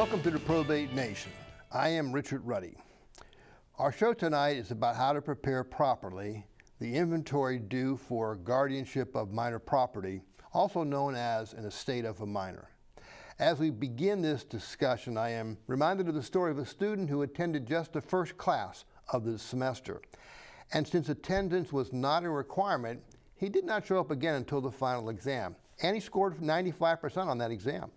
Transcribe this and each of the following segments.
Welcome to the Probate Nation. I am Richard Ruddy. Our show tonight is about how to prepare properly the inventory due for guardianship of minor property, also known as an estate of a minor. As we begin this discussion, I am reminded of the story of a student who attended just the first class of the semester. And since attendance was not a requirement, he did not show up again until the final exam. And he scored 95% on that exam.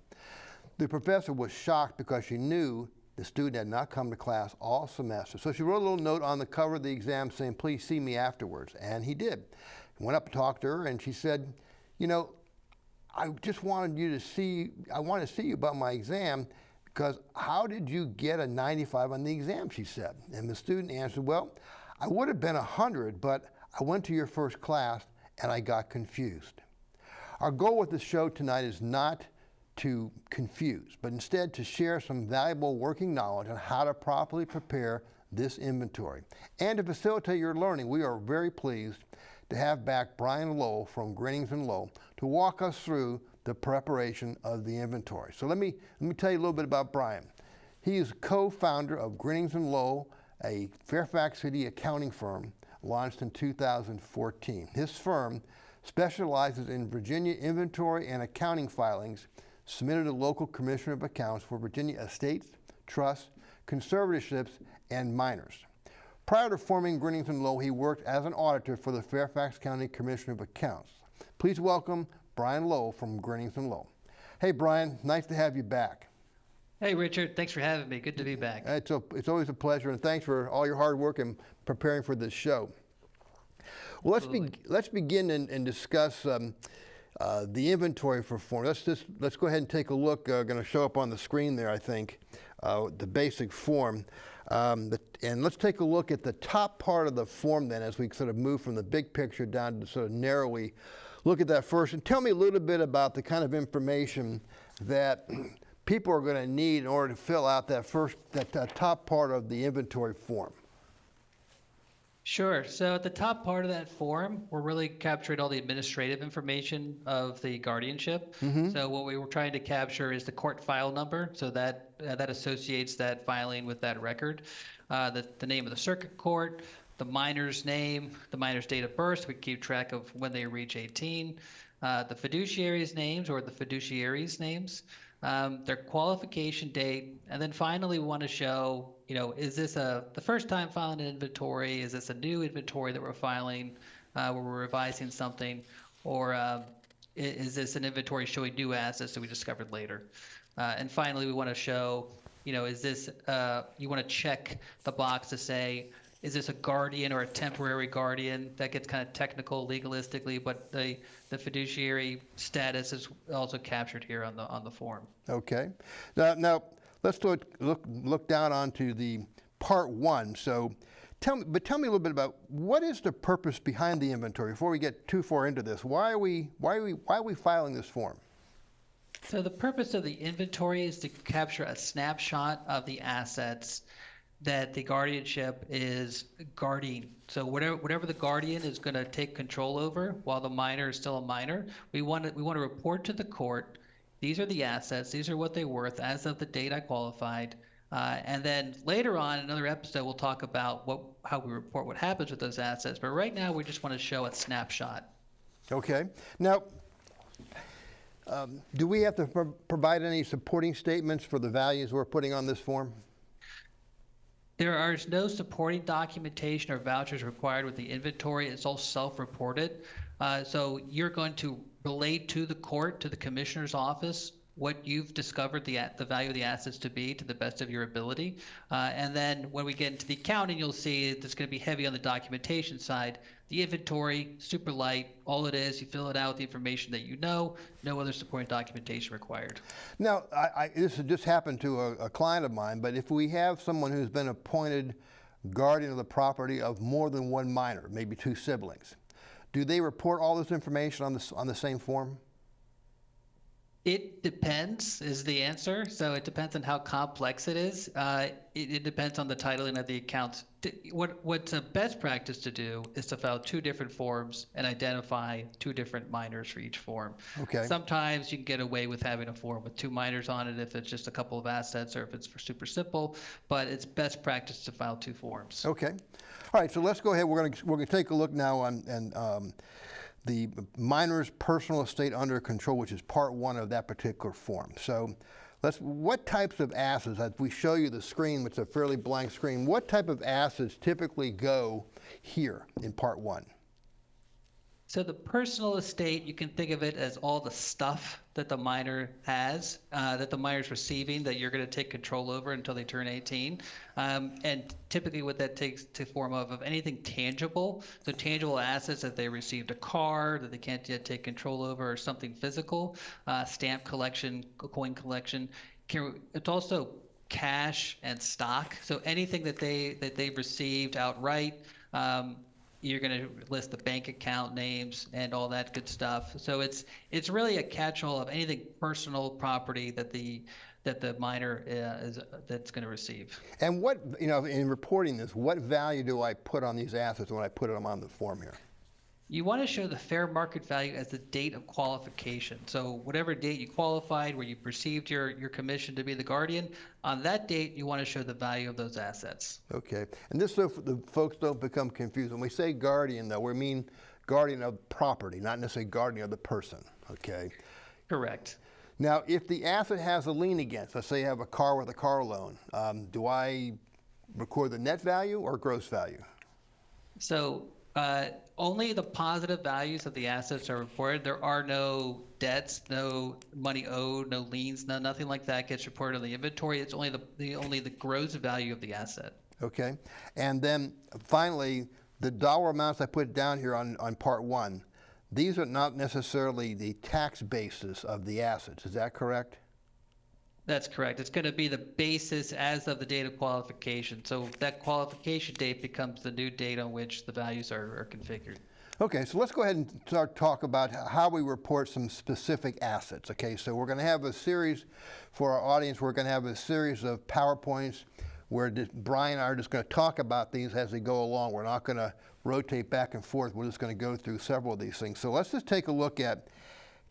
The professor was shocked because she knew the student had not come to class all semester. So she wrote a little note on the cover of the exam saying, "Please see me afterwards." And he did. He went up and talked to her and she said, "You know, I just wanted you to see, I want to see you about my exam because how did you get a 95 on the exam?" she said. And the student answered, "Well, I would have been 100, but I went to your first class and I got confused." Our goal with the show tonight is not to confuse, but instead to share some valuable working knowledge on how to properly prepare this inventory. And to facilitate your learning, we are very pleased to have back Brian Lowe from Grinnings & Lowe to walk us through the preparation of the inventory. So let me tell you a little bit about Brian. He is co-founder of Grinnings & Lowe, a Fairfax City accounting firm launched in 2014. His firm specializes in Virginia inventory and accounting filings submitted to the local Commissioner of Accounts for Virginia estates, trusts, conservatorships, and minors. Prior to forming Grinnings & Lowe, he worked as an auditor for the Fairfax County Commissioner of Accounts. Please welcome Brian Lowe from Grinnings & Lowe. Hey, Brian, nice to have you back. Hey, Richard, thanks for having me. Good to be back. It's always a pleasure, and thanks for all your hard work in preparing for this show. Well, let's begin and discuss the inventory for form. Let's go ahead and take a look. Going to show up on the screen there, I think, the basic form. And let's take a look at the top part of the form then, as we sort of move from the big picture down to sort of narrowly look at that first. And tell me a little bit about the kind of information that people are going to need in order to fill out that top part of the inventory form. Sure. So at the top part of that form, we're really capturing all the administrative information of the guardianship. So what we were trying to capture is the court file number. So that associates that filing with that record. The name of the circuit court, the minor's name, the minor's date of birth. So we keep track of when they reach 18. The fiduciary's names or the fiduciary's names. Their qualification date, and then finally we want to show, is this the first time filing an inventory? Is this a new inventory that we're filing, where we're revising something, or is this an inventory showing new assets that we discovered later? And finally, we want to show, is this, you want to check the box to say, is this a guardian or a temporary guardian? That gets kind of technical legalistically, but the fiduciary status is also captured here on the form. Okay. Now let's look down onto the part one. So tell me a little bit about what is the purpose behind the inventory before we get too far into this. Why are we filing this form? So the purpose of the inventory is to capture a snapshot of the assets that the guardianship is guarding. So whatever the guardian is going to take control over while the minor is still a minor, we want to report to the court, these are the assets, these are what they're worth as of the date I qualified. And then later on in another episode, we'll talk about how we report what happens with those assets. But right now, we just want to show a snapshot. Okay. Now, do we have to provide any supporting statements for the values we're putting on this form? There are no supporting documentation or vouchers required with the inventory. It's all self-reported. So you're going to relate to the court, to the commissioner's office, what you've discovered the value of the assets to be to the best of your ability. And then when we get into the accounting, you'll see it's going to be heavy on the documentation side. The inventory, super light. All it is, you fill it out with the information that you know. No other supporting documentation required. Now, this has just happened to a client of mine, but if we have someone who's been appointed guardian of the property of more than one minor, maybe two siblings, do they report all this information on the same form? It depends is the answer. So it depends on how complex it is. It depends on the titling of the accounts. What's a best practice to do is to file two different forms and identify two different minors for each form. Okay. Sometimes you can get away with having a form with two minors on it if it's just a couple of assets or if it's for super simple, but it's best practice to file two forms. Okay. All right, so let's go ahead. We're gonna take a look now on the minor's personal estate under control, which is part one of that particular form. So what types of assets, as we show you the screen, which is a fairly blank screen, what type of assets typically go here in part one? So the personal estate, you can think of it as all the stuff that the minor has, that the minor's receiving, that you're going to take control over until they turn 18. And typically what that takes to form of anything tangible, so tangible assets that they received a car that they can't yet take control over, or something physical, stamp collection, coin collection. It's also cash and stock. So anything that they've received outright, you're going to list the bank account names and all that good stuff. So it's really a catch-all of anything personal property that the minor that's going to receive. And what, in reporting this, what value do I put on these assets when I put them on the form here? You want to show the fair market value as the date of qualification. So whatever date you qualified, where you perceived your commission to be the guardian, on that date, you want to show the value of those assets. Okay. And this, so the folks don't become confused. When we say guardian, though, we mean guardian of property, not necessarily guardian of the person. Okay. Correct. Now, if the asset has a lien against, let's say you have a car with a car loan, do I record the net value or gross value? So only the positive values of the assets are reported. There are no debts, no money owed, no liens, nothing like that gets reported on the inventory. It's only the gross value of the asset. Okay. And then finally, the dollar amounts I put down here on part one, these are not necessarily the tax basis of the assets. Is that correct? That's correct. It's going to be the basis as of the date of qualification. So that qualification date becomes the new date on which the values are configured. Okay, so let's go ahead and start talk about how we report some specific assets. Okay, so we're going to have a series for our audience. We're going to have a series of PowerPoints where Brian and I are just going to talk about these as they go along. We're not going to rotate back and forth. We're just going to go through several of these things. So let's just take a look at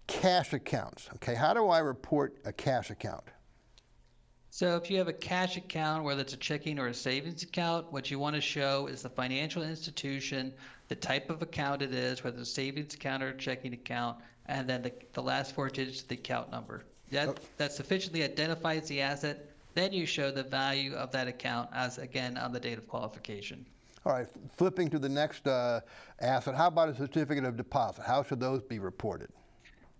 cash accounts. Okay, how do I report a cash account? So if you have a cash account, whether it's a checking or a savings account, what you want to show is the financial institution, the type of account it is, whether it's a savings account or a checking account, and then the last four digits of the account number. That sufficiently identifies the asset. Then you show the value of that account as, again, on the date of qualification. All right, flipping to the next asset, how about a certificate of deposit? How should those be reported?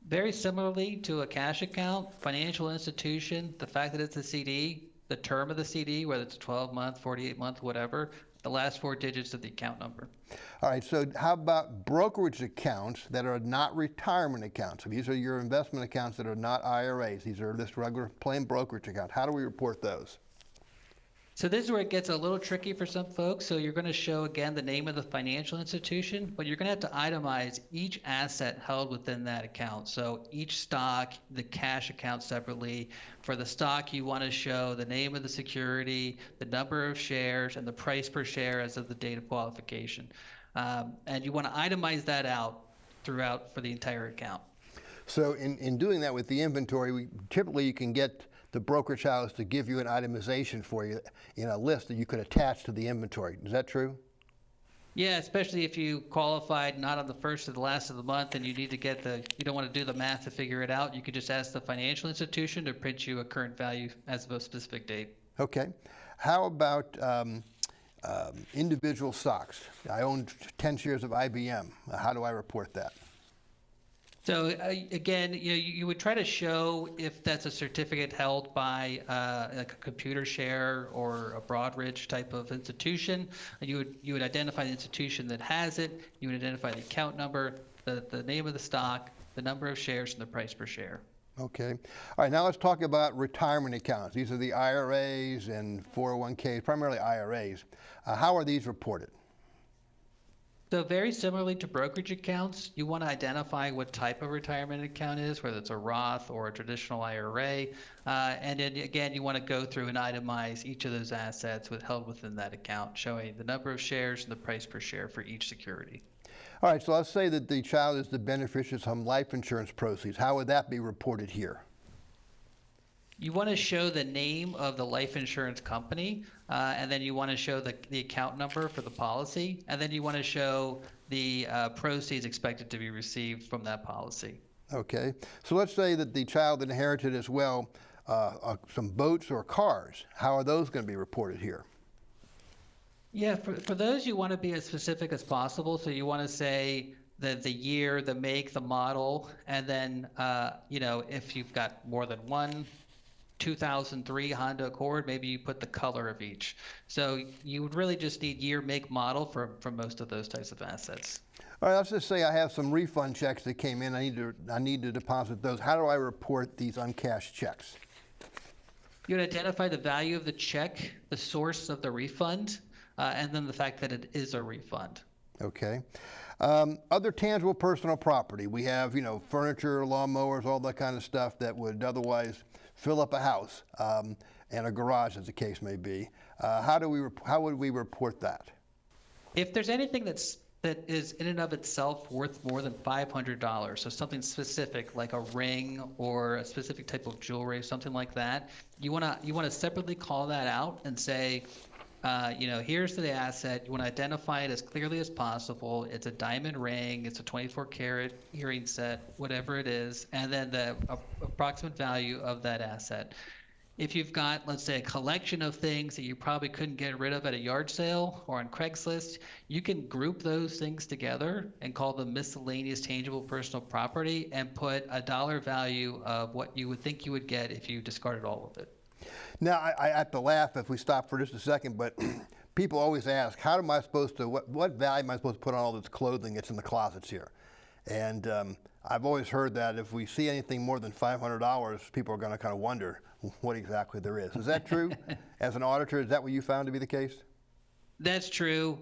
Very similarly to a cash account, financial institution, the fact that it's a CD, the term of the CD, whether it's a 12-month, 48-month, whatever, the last four digits of the account number. All right, so how about brokerage accounts that are not retirement accounts? So these are your investment accounts that are not IRAs. These are just regular plain brokerage accounts. How do we report those? So this is where it gets a little tricky for some folks. So you're going to show, again, the name of the financial institution, but you're going to have to itemize each asset held within that account. So each stock, the cash account separately. For the stock, you want to show the name of the security, the number of shares, and the price per share as of the date of qualification. And you want to itemize that out throughout for the entire account. So in doing that with the inventory, typically you can get the brokerage house to give you an itemization for you in a list that you could attach to the inventory. Is that true? Yeah, especially if you qualified not on the first or the last of the month and you need to get you don't want to do the math to figure it out. You could just ask the financial institution to print you a current value as of a specific date. Okay. How about individual stocks? I own 10 shares of IBM. How do I report that? So again, you would try to show if that's a certificate held by like a computer share or a Broadridge type of institution. You would identify the institution that has it. You would identify the account number, the name of the stock, the number of shares, and the price per share. Okay. All right, now let's talk about retirement accounts. These are the IRAs and 401ks, primarily IRAs. How are these reported? So very similarly to brokerage accounts, you want to identify what type of retirement account it is, whether it's a Roth or a traditional IRA. And then again, you want to go through and itemize each of those assets held within that account, showing the number of shares and the price per share for each security. All right, so let's say that the child is the beneficiary of some life insurance proceeds. How would that be reported here? You want to show the name of the life insurance company, and then you want to show the account number for the policy, and then you want to show the proceeds expected to be received from that policy. Okay, so let's say that the child inherited as well some boats or cars. How are those going to be reported here? Yeah, for those, you want to be as specific as possible. So you want to say the year, the make, the model, and then, if you've got more than one 2003 Honda Accord, maybe you put the color of each. So you would really just need year, make, model for most of those types of assets. All right, let's just say I have some refund checks that came in. I need to deposit those. How do I report these uncashed checks? You would identify the value of the check, the source of the refund, and then the fact that it is a refund. Okay. Other tangible personal property. We have, furniture, lawnmowers, all that kind of stuff that would otherwise fill up a house and a garage, as the case may be. How would we report that? If there's anything that is in and of itself worth more than $500, so something specific like a ring or a specific type of jewelry, something like that, you wanna separately call that out and say, here's the asset. You want to identify it as clearly as possible. It's a diamond ring. It's a 24-karat earring set, whatever it is, and then the approximate value of that asset. If you've got, let's say, a collection of things that you probably couldn't get rid of at a yard sale or on Craigslist, you can group those things together and call them miscellaneous tangible personal property and put a dollar value of what you would think you would get if you discarded all of it. Now, I have to laugh if we stop for just a second, but people always ask, what value am I supposed to put on all this clothing that's in the closets here? And I've always heard that if we see anything more than $500, people are going to kind of wonder what exactly there is. Is that true? As an auditor, is that what you found to be the case? That's true.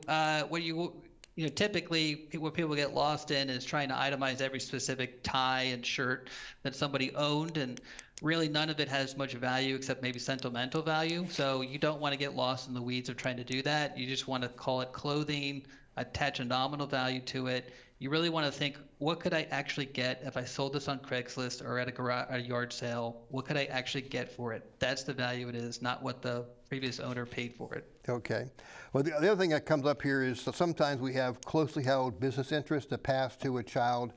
Typically what people get lost in is trying to itemize every specific tie and shirt that somebody owned, and really none of it has much value except maybe sentimental value. So you don't want to get lost in the weeds of trying to do that. You just want to call it clothing, attach a nominal value to it. You really want to think, what could I actually get if I sold this on Craigslist or at a yard sale? What could I actually get for it? That's the value it is, not what the previous owner paid for it. Okay. Well, the other thing that comes up here is sometimes we have closely held business interests that pass to a child,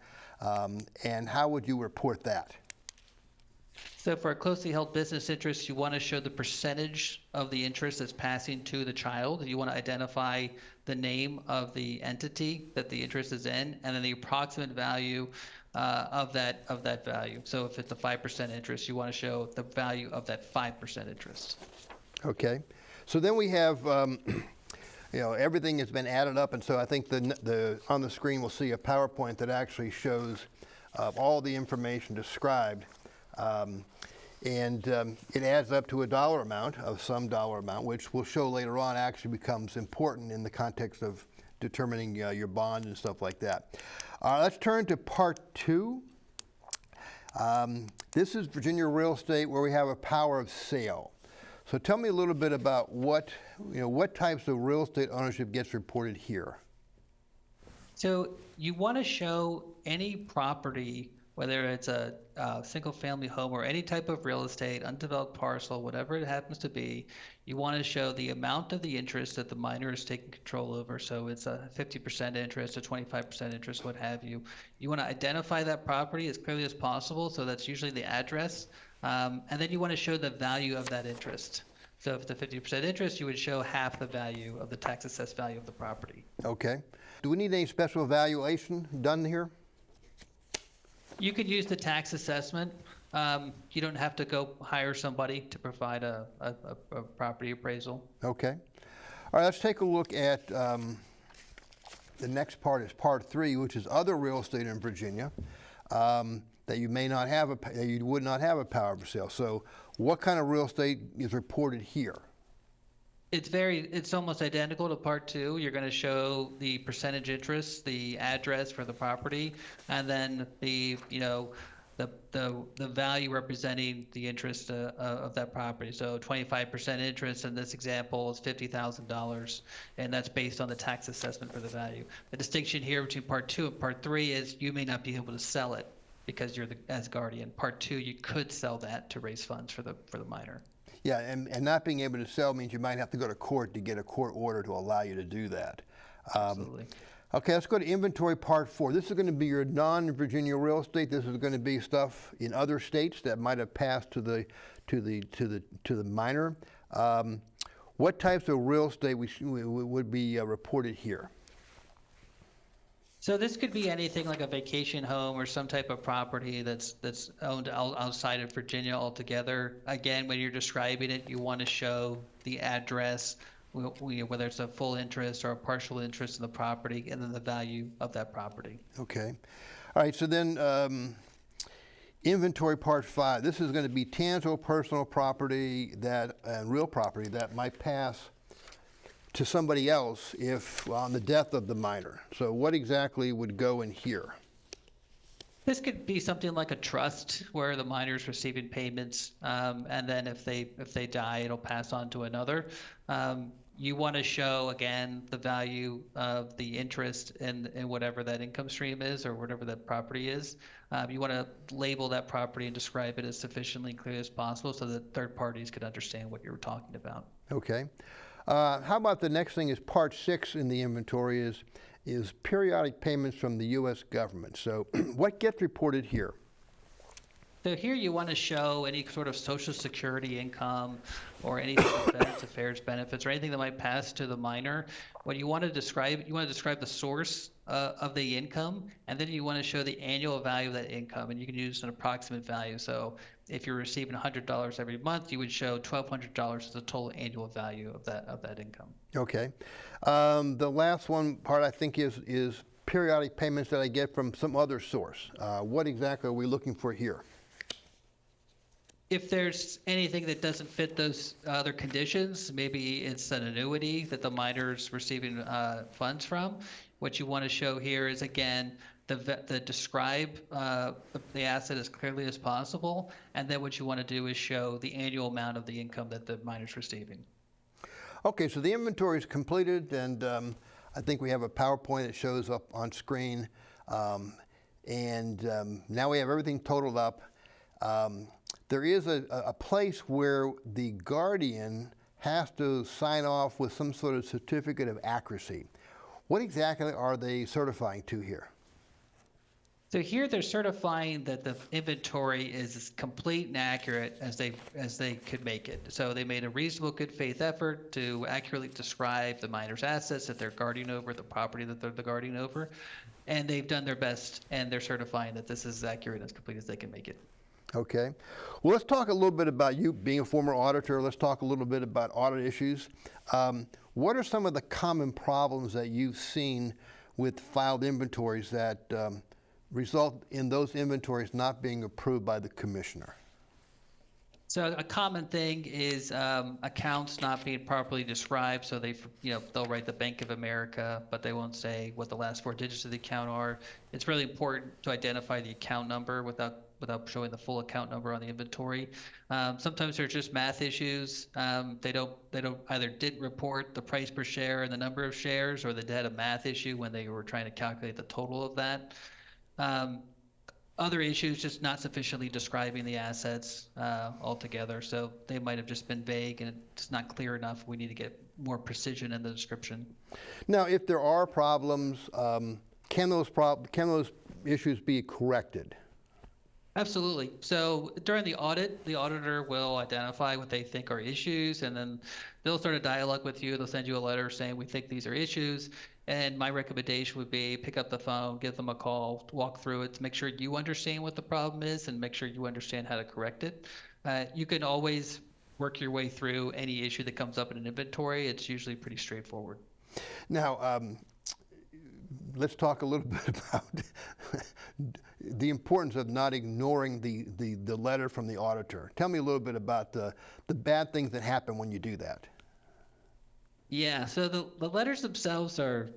and how would you report that? So for a closely held business interest, you want to show the percentage of the interest that's passing to the child. You want to identify the name of the entity that the interest is in, and then the approximate value of that value. So if it's a 5% interest, you want to show the value of that 5% interest. Okay. So then we have, everything has been added up, and so I think on the screen we'll see a PowerPoint that actually shows all the information described. It adds up to a dollar amount of some dollar amount, which we'll show later on actually becomes important in the context of determining your bond and stuff like that. Let's turn to part 2. This is Virginia real estate where we have a power of sale. So tell me a little bit about what types of real estate ownership gets reported here. So you want to show any property, whether it's a single-family home or any type of real estate, undeveloped parcel, whatever it happens to be, you want to show the amount of the interest that the minor is taking control over. So it's a 50% interest, a 25% interest, what have you. You want to identify that property as clearly as possible, so that's usually the address. And then you want to show the value of that interest. So if it's a 50% interest, you would show half the value of the tax assessed value of the property. Okay. Do we need any special evaluation done here? You could use the tax assessment. You don't have to go hire somebody to provide a property appraisal. Okay. All right, let's take a look at the next part is part 3, which is other real estate in Virginia that you may not have that you would not have a power of sale. So what kind of real estate is reported here? It's almost identical to part two. You're going to show the percentage interest, the address for the property, and then the value representing the interest of that property. So 25% interest in this example is $50,000, and that's based on the tax assessment for the value. The distinction here between part two and part three is you may not be able to sell it because you're as guardian. Part two, you could sell that to raise funds for the minor. Yeah, and not being able to sell means you might have to go to court to get a court order to allow you to do that. Absolutely. Okay, let's go to inventory part 4. This is going to be your non-Virginia real estate. This is going to be stuff in other states that might have passed to the minor. What types of real estate would be reported here? So this could be anything like a vacation home or some type of property that's owned outside of Virginia altogether. Again, when you're describing it, you want to show the address, whether it's a full interest or a partial interest in the property, and then the value of that property. Okay. All right, so then inventory part 5. This is going to be tangible personal property and real property that might pass to somebody else if on the death of the minor. So what exactly would go in here? This could be something like a trust where the minor's receiving payments, and then if they die, it'll pass on to another. You want to show, again, the value of the interest in whatever that income stream is or whatever that property is. You want to label that property and describe it as sufficiently clear as possible so that third parties could understand what you're talking about. Okay. How about the next thing is part 6 in the inventory is periodic payments from the U.S. government. So what gets reported here? So here you want to show any sort of Social Security income or any sort of veterans affairs benefits or anything that might pass to the minor. What you want to describe the source of the income, and then you want to show the annual value of that income, and you can use an approximate value. So if you're receiving $100 every month, you would show $1,200 as the total annual value of that income. Okay. The last one part I think is periodic payments that I get from some other source. What exactly are we looking for here? If there's anything that doesn't fit those other conditions, maybe it's an annuity that the minor's receiving funds from. What you want to show here is, again, describe the asset as clearly as possible, and then what you want to do is show the annual amount of the income that the minor's receiving. Okay, so the inventory is completed, and I think we have a PowerPoint that shows up on screen, and now we have everything totaled up. There is a place where the guardian has to sign off with some sort of certificate of accuracy. What exactly are they certifying to here? So here they're certifying that the inventory is as complete and accurate as they could make it. So they made a reasonable good faith effort to accurately describe the minor's assets that they're guarding over, the property that they're the guardian over, and they've done their best, and they're certifying that this is as accurate and as complete as they can make it. Okay. Well, let's talk a little bit about you being a former auditor. Let's talk a little bit about audit issues. What are some of the common problems that you've seen with filed inventories that result in those inventories not being approved by the commissioner? So a common thing is accounts not being properly described. So they'll write the Bank of America, but they won't say what the last 4 digits of the account are. It's really important to identify the account number without showing the full account number on the inventory. Sometimes there's just math issues. They didn't report the price per share and the number of shares, or they had a math issue when they were trying to calculate the total of that. Other issues, just not sufficiently describing the assets altogether. So they might have just been vague and it's not clear enough. We need to get more precision in the description. Now, if there are problems, can those issues be corrected? Absolutely. So during the audit, the auditor will identify what they think are issues, and then they'll start a dialogue with you. They'll send you a letter saying, we think these are issues. And my recommendation would be pick up the phone, give them a call, walk through it to make sure you understand what the problem is and make sure you understand how to correct it. You can always work your way through any issue that comes up in an inventory. It's usually pretty straightforward. Now, let's talk a little bit about the importance of not ignoring the letter from the auditor. Tell me a little bit about the bad things that happen when you do that. Yeah, so the letters themselves are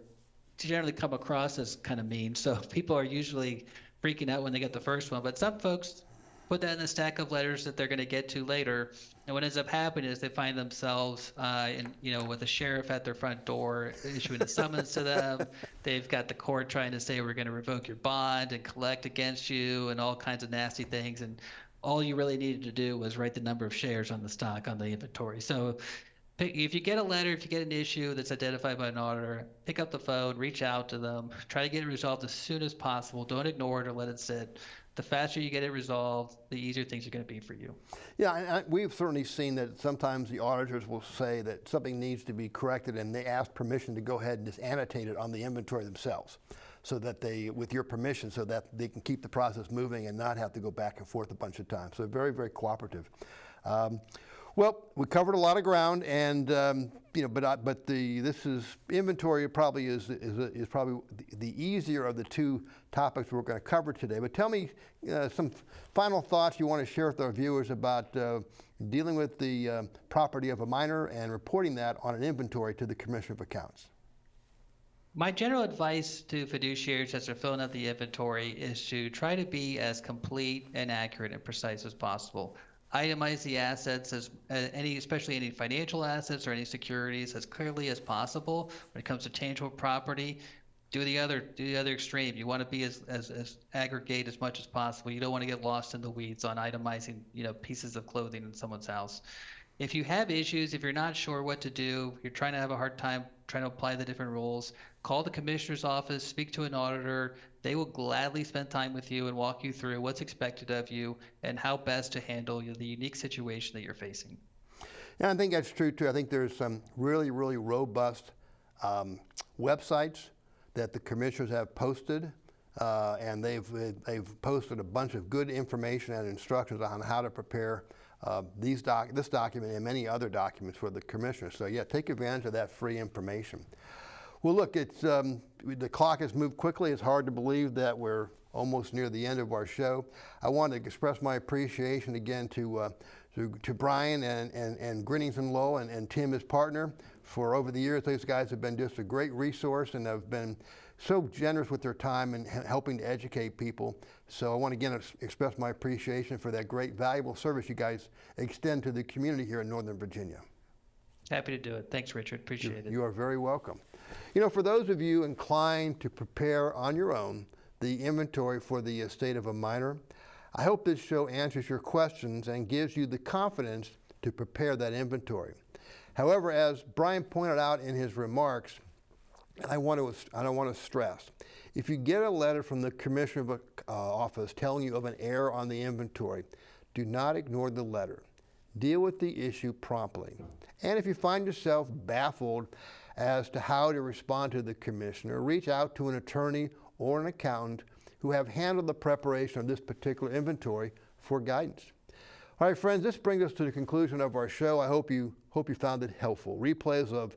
generally come across as kind of mean. So people are usually freaking out when they get the first one. But some folks put that in a stack of letters that they're going to get to later. And what ends up happening is they find themselves with the sheriff at their front door issuing a summons to them. They've got the court trying to say we're going to revoke your bond and collect against you and all kinds of nasty things. And all you really needed to do was write the number of shares on the stock on the inventory. So if you get a letter, if you get an issue that's identified by an auditor, pick up the phone, reach out to them, try to get it resolved as soon as possible. Don't ignore it or let it sit. The faster you get it resolved, the easier things are going to be for you. Yeah, and we've certainly seen that sometimes the auditors will say that something needs to be corrected and they ask permission to go ahead and just annotate it on the inventory themselves, so that they, with your permission, so that they can keep the process moving and not have to go back and forth a bunch of times. So very, very cooperative. Well, we covered a lot of ground, and this is inventory. Probably is probably the easier of the two topics we're going to cover today. But tell me some final thoughts you want to share with our viewers about dealing with the property of a minor and reporting that on an inventory to the Commissioner of Accounts. My general advice to fiduciaries as they're filling out the inventory is to try to be as complete and accurate and precise as possible. Itemize the assets especially any financial assets or any securities as clearly as possible. When it comes to tangible property, do the other extreme. You want to be as aggregate as much as possible. You don't want to get lost in the weeds on itemizing, pieces of clothing in someone's house. If you have issues, if you're not sure what to do, you're trying to have a hard time trying to apply the different rules, call the commissioner's office, speak to an auditor. They will gladly spend time with you and walk you through what's expected of you and how best to handle the unique situation that you're facing. And I think that's true too. I think there's some really, really robust websites that the commissioners have posted, and they've posted a bunch of good information and instructions on how to prepare this document and many other documents for the commissioners. So yeah, take advantage of that free information. Well, look, the clock has moved quickly. It's hard to believe that we're almost near the end of our show. I want to express my appreciation again to Brian and Grinnings and Lowell and Tim, his partner, for over the years. Those guys have been just a great resource and have been so generous with their time and helping to educate people. So I want to again express my appreciation for that great, valuable service you guys extend to the community here in Northern Virginia. Happy to do it. Thanks, Richard. Appreciate it. You are very welcome. For those of you inclined to prepare on your own the inventory for the estate of a minor, I hope this show answers your questions and gives you the confidence to prepare that inventory. However, as Brian pointed out in his remarks, and I want to stress, if you get a letter from the Commissioner's office telling you of an error on the inventory, do not ignore the letter. Deal with the issue promptly. And if you find yourself baffled as to how to respond to the commissioner, reach out to an attorney or an accountant who have handled the preparation of this particular inventory for guidance. All right, friends, this brings us to the conclusion of our show. I hope you found it helpful. Replays of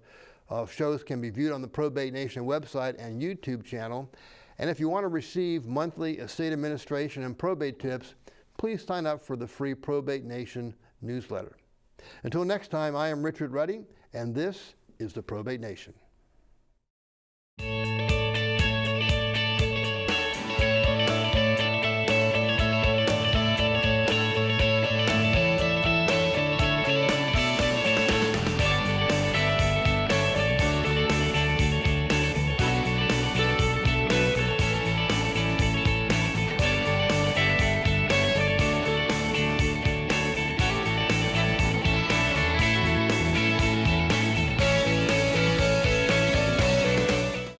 shows can be viewed on the Probate Nation website and YouTube channel. And if you want to receive monthly estate administration and probate tips, please sign up for the free Probate Nation newsletter. Until next time, I am Richard Ruddy, and this is the Probate Nation.